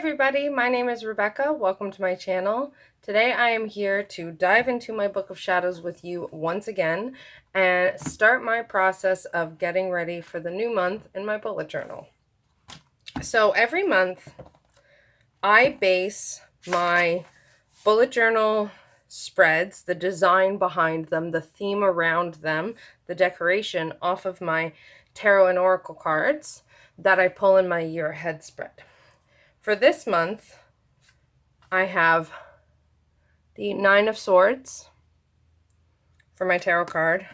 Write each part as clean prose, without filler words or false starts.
everybody, my name is Rebecca. Welcome to my channel. Today I am here to dive into my Book of Shadows with you once again and start my process of getting ready for the new month in my bullet journal. So every month I base my bullet journal spreads, the design behind them, the theme around them, the decoration off of my tarot and oracle cards that I pull in my year ahead spread. For this month, I have the Nine of Swords for my tarot card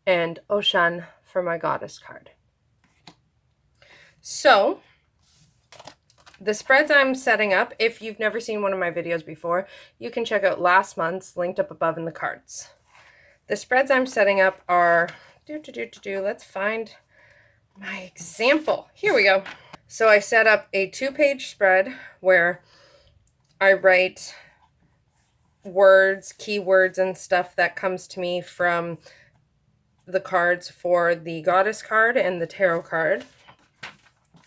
and Oshan for my goddess card. So, the spreads I'm setting up, if you've never seen one of my videos before, you can check out last month's linked up above in the cards. The spreads I'm setting up are, let's find my example. Here we go. So I set up a 2-page spread where I write words, keywords, and stuff that comes to me from the cards for the goddess card and the tarot card.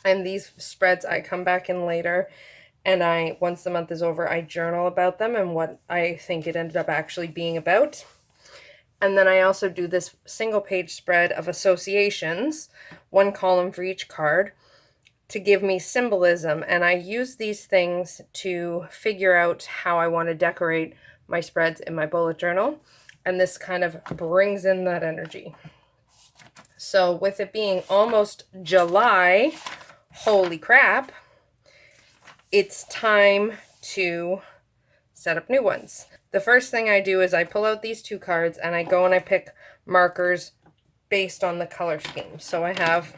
And these spreads I come back in later, and once the month is over, I journal about them and what I think it ended up actually being about. And then I also do this single page spread of associations, one column for each card, to give me symbolism. And I use these things to figure out how I want to decorate my spreads in my bullet journal. And this kind of brings in that energy. So with it being almost July, holy crap, it's time to set up new ones. The first thing I do is I pull out these 2 cards and I go and I pick markers based on the color scheme. So I have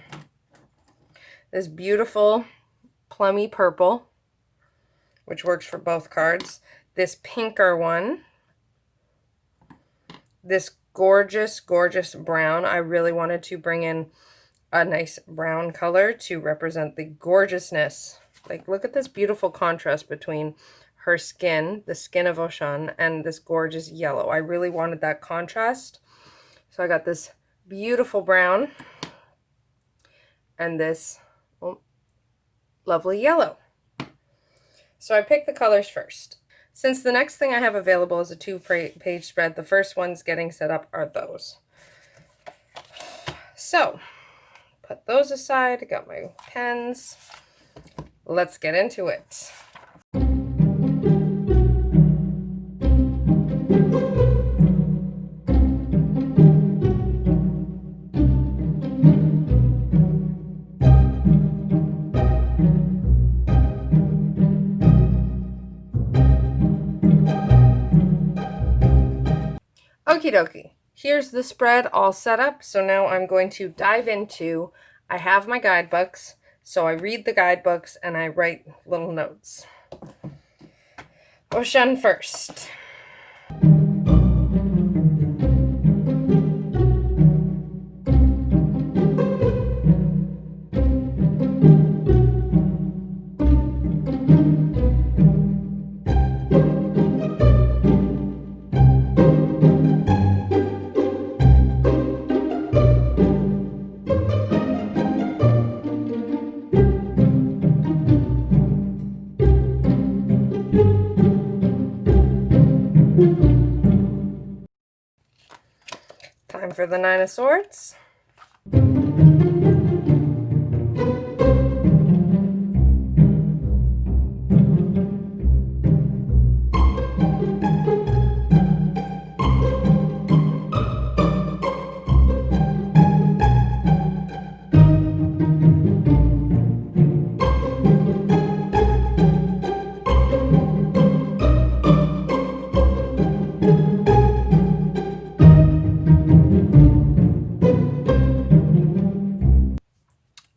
this beautiful plummy purple, which works for both cards. This pinker one. This gorgeous, gorgeous brown. I really wanted to bring in a nice brown color to represent the gorgeousness. Like, look at this beautiful contrast between her skin, the skin of Oshan, and this gorgeous yellow. I really wanted that contrast. So I got this beautiful brown and this lovely yellow. So I picked the colors first. Since the next thing I have available is a 2-page spread, the first ones getting set up are those. So, put those aside. I got my pens. Let's get into it. Okie dokie. Here's the spread all set up. So now I'm going to dive into, I have my guidebooks. So I read the guidebooks and I write little notes. Oshan first. Time for the Nine of Swords.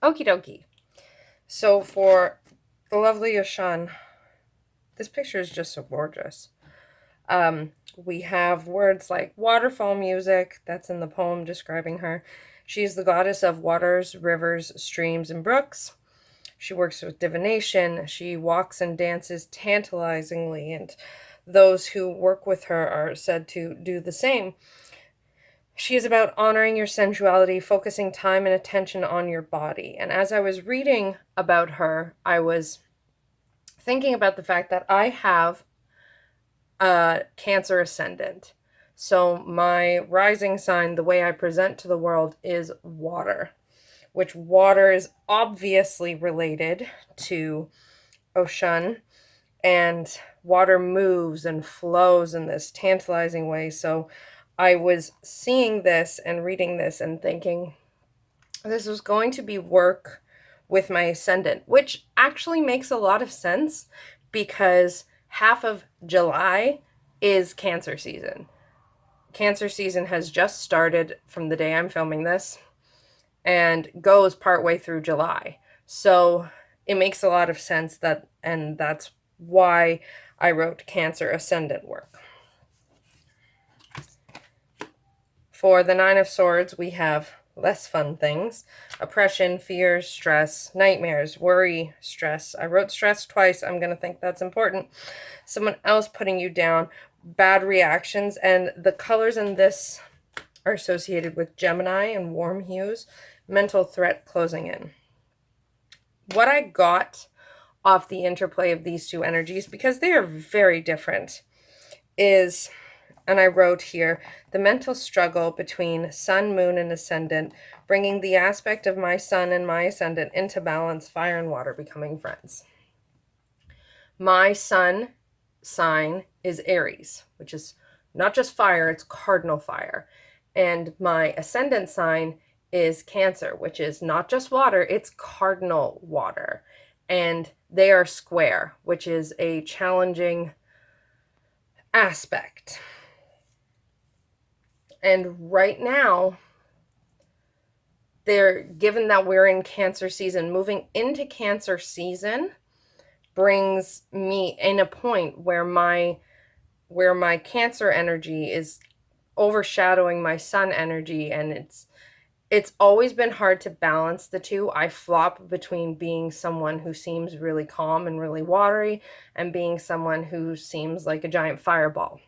Okie dokie. So for the lovely Oshan, this picture is just so gorgeous. We have words like waterfall music, that's in the poem describing her. She's the goddess of waters, rivers, streams, and brooks. She works with divination. She walks and dances tantalizingly, and those who work with her are said to do the same. She is about honoring your sensuality, focusing time and attention on your body. And as I was reading about her, I was thinking about the fact that I have a Cancer ascendant. So my rising sign, the way I present to the world, is water, which water is obviously related to Oshun, and water moves and flows in this tantalizing way. So I was seeing this and reading this and thinking this was going to be work with my ascendant, which actually makes a lot of sense because half of July is Cancer season. Cancer season has just started from the day I'm filming this and goes partway through July. So it makes a lot of sense that, and that's why I wrote Cancer ascendant work. For the Nine of Swords, we have less fun things: oppression, fears, stress, nightmares, worry, stress. I wrote stress twice. I'm going to think that's important. Someone else putting you down, bad reactions, and the colors in this are associated with Gemini and warm hues, mental threat closing in. What I got off the interplay of these two energies, because they are very different, is, and I wrote here, the mental struggle between sun, moon, and ascendant, bringing the aspect of my sun and my ascendant into balance, fire and water becoming friends. My sun sign is Aries, which is not just fire, it's cardinal fire. And my ascendant sign is Cancer, which is not just water, it's cardinal water. And they are square, which is a challenging aspect. And right now, given that we're in Cancer season, moving into Cancer season brings me in a point where my Cancer energy is overshadowing my sun energy, and it's always been hard to balance the two. I flop between being someone who seems really calm and really watery and being someone who seems like a giant fireball.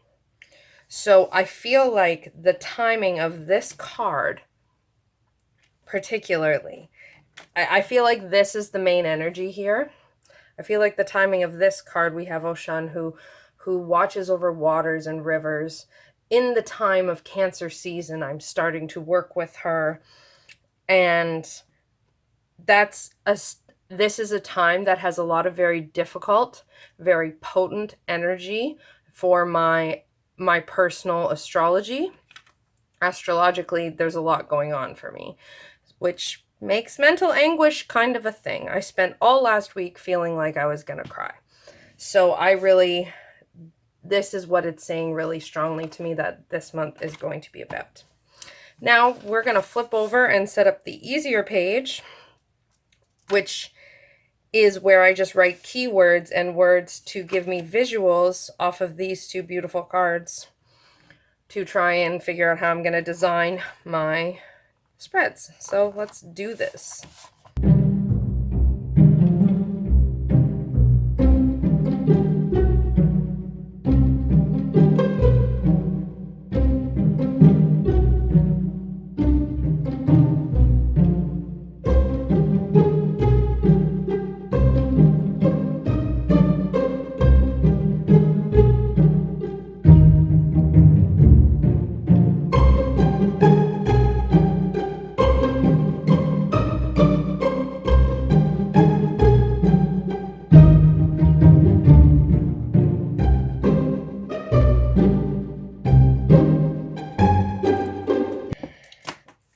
So I feel like the timing of this card particularly, I feel like this is the main energy here. I feel like the timing of this card, we have Oshun who watches over waters and rivers. In the time of Cancer season, I'm starting to work with her, and this is a time that has a lot of very difficult, very potent energy for my personal astrology. Astrologically, there's a lot going on for me, which makes mental anguish kind of a thing. I spent all last week feeling like I was gonna cry. So this is what it's saying really strongly to me that this month is going to be about. Now we're going to flip over and set up the easier page, which is where I just write keywords and words to give me visuals off of these two beautiful cards to try and figure out how I'm going to design my spreads. So let's do this.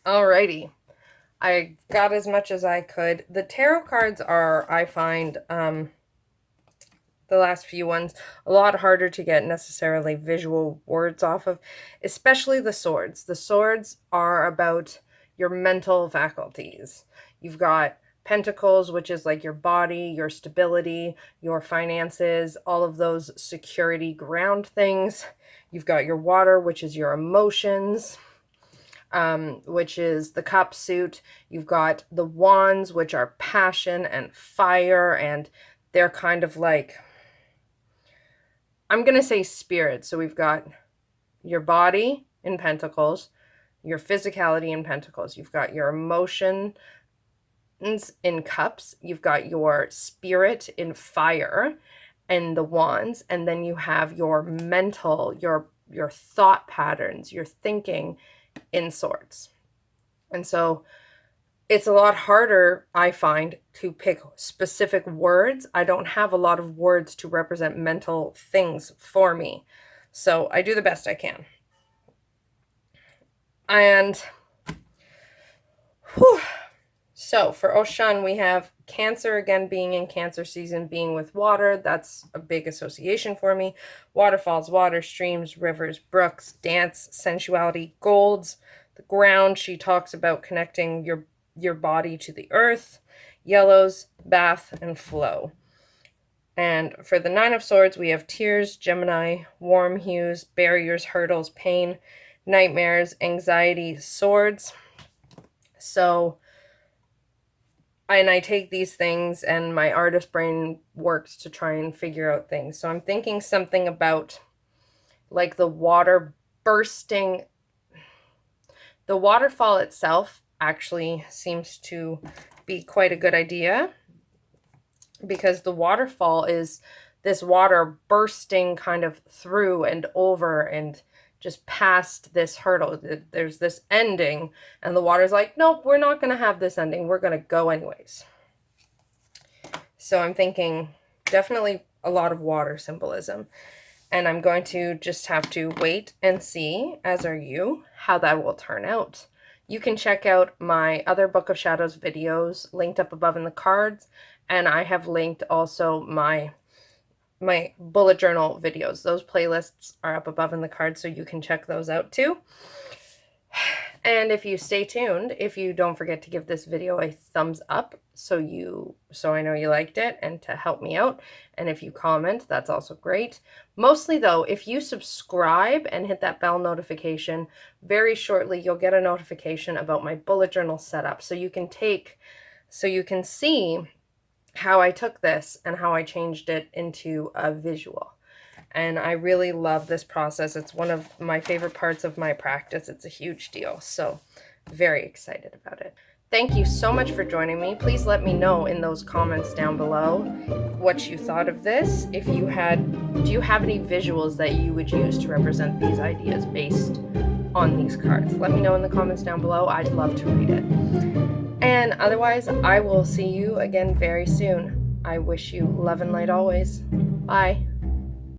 Alrighty, I got as much as I could. The tarot cards are, I find, the last few ones, a lot harder to get necessarily visual words off of, especially the swords. The swords are about your mental faculties. You've got Pentacles, which is like your body, your stability, your finances, all of those security ground things. You've got your water, which is your emotions, which is the cup suit. You've got the wands, which are passion and fire, and they're kind of like, I'm going to say spirit. So we've got your body in Pentacles, your physicality in Pentacles. You've got your emotion in cups, you've got your spirit in fire and the wands, and then you have your mental, your thought patterns, your thinking in swords. And so it's a lot harder, I find, to pick specific words. I don't have a lot of words to represent mental things for me. So I do the best I can. And whew, so for Oshan, we have Cancer, again, being in Cancer season, being with water. That's a big association for me. Waterfalls, water, streams, rivers, brooks, dance, sensuality, golds, the ground. She talks about connecting your body to the earth. Yellows, bath, and flow. And for the Nine of Swords, we have tears, Gemini, warm hues, barriers, hurdles, pain, nightmares, anxiety, swords. So, and I take these things and my artist brain works to try and figure out things. So I'm thinking something about like the water bursting. The waterfall itself actually seems to be quite a good idea, because the waterfall is this water bursting kind of through and over and just past this hurdle. There's this ending, and the water's like, nope, we're not going to have this ending. We're going to go anyways. So I'm thinking definitely a lot of water symbolism. And I'm going to just have to wait and see, as are you, how that will turn out. You can check out my other Book of Shadows videos linked up above in the cards. And I have linked also my bullet journal videos. Those playlists are up above in the cards, so you can check those out too. And if you stay tuned, if you don't forget to give this video a thumbs up so I know you liked it and to help me out. And if you comment, that's also great. Mostly though, if you subscribe and hit that bell notification, very shortly you'll get a notification about my bullet journal setup, so you can see how I took this and how I changed it into a visual. And I really love this process. It's one of my favorite parts of my practice. It's a huge deal. So very excited about it. Thank you so much for joining me. Please let me know in those comments down below what you thought of this. Do you have any visuals that you would use to represent these ideas based on these cards? Let me know in the comments down below. I'd love to read it. And otherwise, I will see you again very soon. I wish you love and light always. Bye.